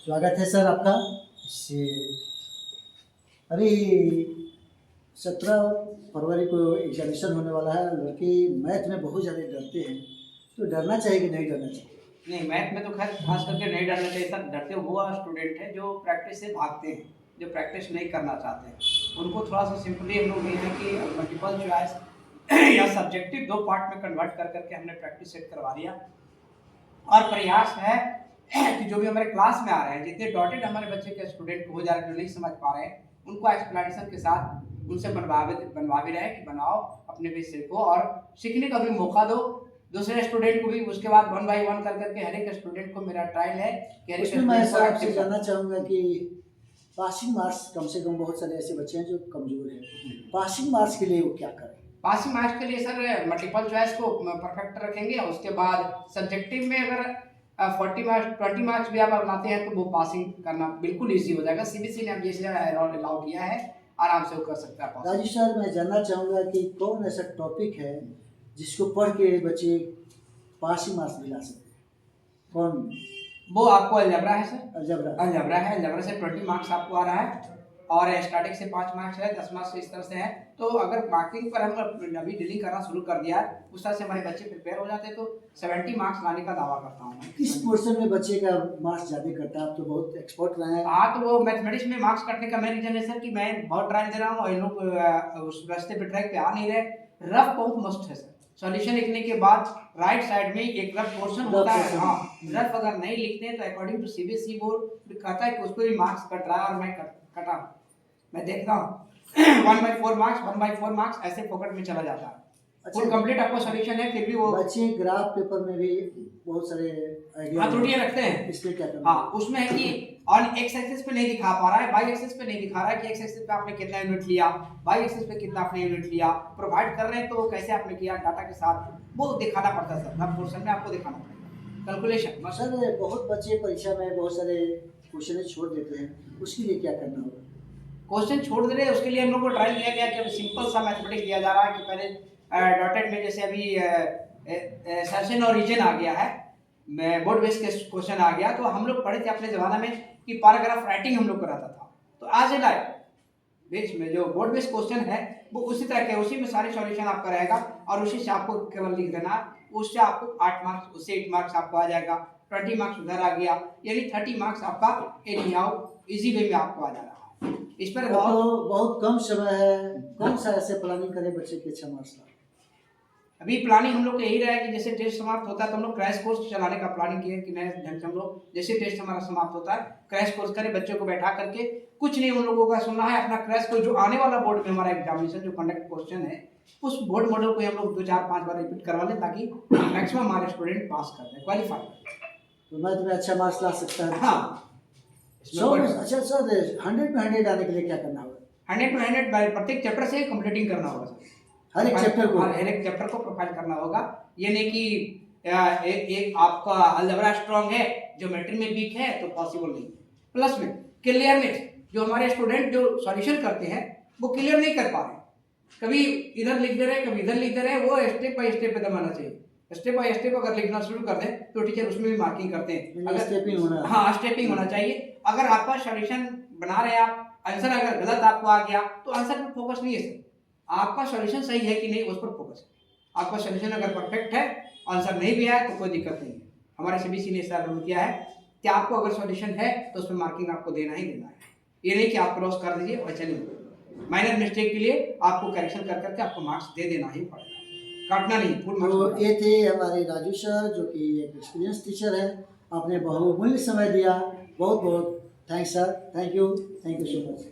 स्वागत है सर आपका। इससे अभी 17 फरवरी को एग्जामिनेशन होने वाला है। लड़के मैथ में बहुत ज़्यादा डरते हैं, तो डरना चाहिए कि नहीं डरना चाहिए? नहीं, मैथ में तो खैर खास करके नहीं डरना चाहिए सर। डरते वो स्टूडेंट हैं जो प्रैक्टिस से भागते हैं, जो प्रैक्टिस नहीं करना चाहते हैं। उनको थोड़ा सा सिंपली हम लोग ये है कि मल्टीपल चॉइस या सब्जेक्टिव दो पार्ट में कन्वर्ट कर करके हमने प्रैक्टिस सेट करवा दिया। और प्रयास है कि जो भी हमारे क्लास में आ रहे हैं, जितने डॉटेड हमारे बच्चे के स्टूडेंट हो जा रहे हैं, जो नहीं समझ पा रहे हैं, उनको एक्सप्लेनेशन के साथ उनसे बनवा भी रहे कि बनाओ, अपने भी सीखो और सीखने का भी मौका दो दूसरे स्टूडेंट को भी। उसके बाद 1 बाय 1 कर करके हर एक स्टूडेंट को मेरा ट्रायल है कि हर एक उसमें मैं स्टूडेंट को सर आपसे एक्टिव जानना चाहूँगा कि पासिंग मार्क्स, कम से कम बहुत सारे ऐसे बच्चे हैं जो कमज़ोर हैं, पासिंग मार्क्स के लिए वो क्या करें? पासिंग मार्क्स के लिए सर मल्टीपल चॉइस को परफेक्ट रखेंगे। उसके बाद सब्जेक्टिव में अगर 40 मार्क्स 20 मार्क्स भी आप बनाते हैं तो वो पासिंग करना बिल्कुल ईजी हो जाएगा। सीबीएसई ने अब जैसे अलाउ किया है, आराम से वो कर सकता है पासिंग। राजू सर, मैं जानना चाहूँगा कि कौन ऐसा टॉपिक है जिसको पढ़ के बच्चे पासिंग मार्क्स दिला सकते हैं? कौन? वो आपको अलजबरा है सर। अलजबरा। अलजबरा है। अलजबरा से 20 मार्क्स आपको आ रहा है और स्टैटिक से 5 मार्क्स है, 10 मार्क्स इस तरह से है। तो अगर मार्किंग पर हम अभी डीलिंग करना शुरू कर दिया है, उस तरह से हमारे बच्चे प्रिपेयर हो जाते हैं, तो 70 मार्क्स लाने का दावा करता हूँ मैं। किस पोर्शन में बच्चे का मार्क्स ज़्यादा करता है? आप तो बहुत एक्सपर्ट रहे हैं। हाँ, तो वो मैथमेटिक्स में मार्क्स कटने का मेन रीजन है सर कि मैं बहुत ट्रायल दे रहा हूँ और इन लोग उस रास्ते पे ट्रैक पे आ नहीं रहे। रफ बहुत मस्त है सर। सॉल्यूशन लिखने के बाद राइट साइड में एक रफ पोर्शन होता है। हाँ, रफ अगर नहीं लिखते हैं तो अकॉर्डिंग टू सीबीएसई बोर्ड कहता है कि उसको भी मार्क्स कट रहा है और मैं कटा मैं देखता हूँ 1/4 मार्क्स 1/4 मार्क्स ऐसे पॉकेट में चला जाता है। अच्छा, फुल कंप्लीट आपको सॉल्यूशन है, फिर भी वो बच्चे ग्राफ पेपर में भी बहुत सारे आइडिया त्रुटियां रखते हैं। इसलिए क्या करना? हाँ, उसमें है कि ऑन एक्स एक्सिस पे नहीं दिखा पा रहा है, वाई एक्सिस पे नहीं दिखा रहा है कि एक्स एक्सिस पे आपने कितना यूनिट लिया, वाई एक्सिस पे कितना आपने यूनिट लिया। प्रोवाइड कर रहे हैं तो कैसे आपने किया डाटा के साथ, वो दिखाना पड़ता है सर। हर पोर्शन में आपको दिखाना पड़ेगा कैलकुलेशन। सर, बहुत बच्चे परीक्षा में बहुत सारे क्वेश्चन छोड़ देते हैं, उसके लिए क्या करना होगा? क्वेश्चन छोड़ दे रहे हैं, उसके लिए हम लोग को ट्रायल लिया गया कि अभी सिंपल सा मैथमेटिक्स दिया जा रहा है कि पहले डॉटेड में जैसे अभी सर्जन और रीजन आ गया है, बोर्ड बेस के क्वेश्चन आ गया। तो हम लोग पढ़े थे अपने ज़माना में कि पैराग्राफ राइटिंग हम लोग कराता था। तो आज ए लाइक बेस में जो बोर्ड बेस क्वेश्चन है वो उसी तरह के, उसी में सारी सॉल्यूशन आपका रहेगा और उसी से आपको केवल लिख देना है। उससे आपको 8 मार्क्स, उससे 8 मार्क्स आपको आ जाएगा, 20 मार्क्स उधर आ गया, यानी 30 मार्क्स आपका एनी हाउ इजी वे में आपको आ जा रहा है। इस पर तो बहुत कम समय है, कौन सा ऐसे प्लानिंग करें बच्चे के अच्छा मार्क्स लाए? अभी प्लानिंग हम लोग का यही रहा है कि जैसे टेस्ट समाप्त होता है तो हम लोग क्रैश कोर्स चलाने का प्लानिंग किया है कि नए ढंग से हम लोग जैसे टेस्ट हमारा समाप्त होता है क्रैश कोर्स करें, बच्चों को बैठा करके। कुछ नहीं उन लोगों का सुनना है, अपना क्रैश कोर्स जो आने वाला बोर्ड में हमारा एग्जामिनेशन जो कंडक्ट क्वेश्चन है उस बोर्ड मॉडल को हम लोग 2 4 5 बार रिपीट करवा लें ताकि मैक्सिमम हमारे स्टूडेंट पास कर दें, क्वालिफाई। तो मैथ में अच्छा मार्क्स ला सकता है? हाँ। अच्छा सर, 100 में 100 आने के लिए क्या करना होगा? 100 to 100 प्रत्येक चैप्टर से कंप्लीटिंग करना होगा सर। हर एक चैप्टर को? हर एक चैप्टर को प्रोफाइल करना होगा। ये नहीं कि एक आपका अलजबरा स्ट्रांग है, ज्योमेट्री में वीक है तो पॉसिबल नहीं। प्लस में क्लियरनेस, जो हमारे स्टूडेंट जो सॉल्यूशन करते हैं वो क्लियर नहीं कर पा रहे, कभी इधर लिख दे रहे हैं कभी इधर लिख दे रहे हैं, वो स्टेप बाय स्टेप पे दबाना चाहिए। स्टेप बाय स्टेप अगर लिखना शुरू कर दें तो टीचर उसमें भी मार्किंग करते हैं। अगर स्टेपिंग होना, हाँ स्टेपिंग होना चाहिए। अगर आपका सॉल्यूशन बना रहे आप, आंसर अगर गलत आपको आ गया तो आंसर पर फोकस नहीं है सर, आपका सॉल्यूशन सही है कि नहीं उस पर फोकस है। आपका सॉल्यूशन अगर परफेक्ट है, आंसर नहीं भी आया तो कोई दिक्कत नहीं है। हमारे सीबीएसई ने ऐसा रूल किया है कि आपको अगर सॉल्यूशन है तो उसमें मार्किंग आपको देना ही देना है। ये नहीं कि आप क्रॉस कर दीजिए और चलिए, माइनर मिस्टेक के लिए आपको करेक्शन कर करके आपको मार्क्स दे देना ही पड़ेगा, काटना नहीं, फुल मार्क्स। तो ये थे हमारे राजू सर जो कि एक एक्सपीरियंस टीचर है। आपने बहुमूल्य समय दिया, बहुत बहुत thanks sir, thank you so much.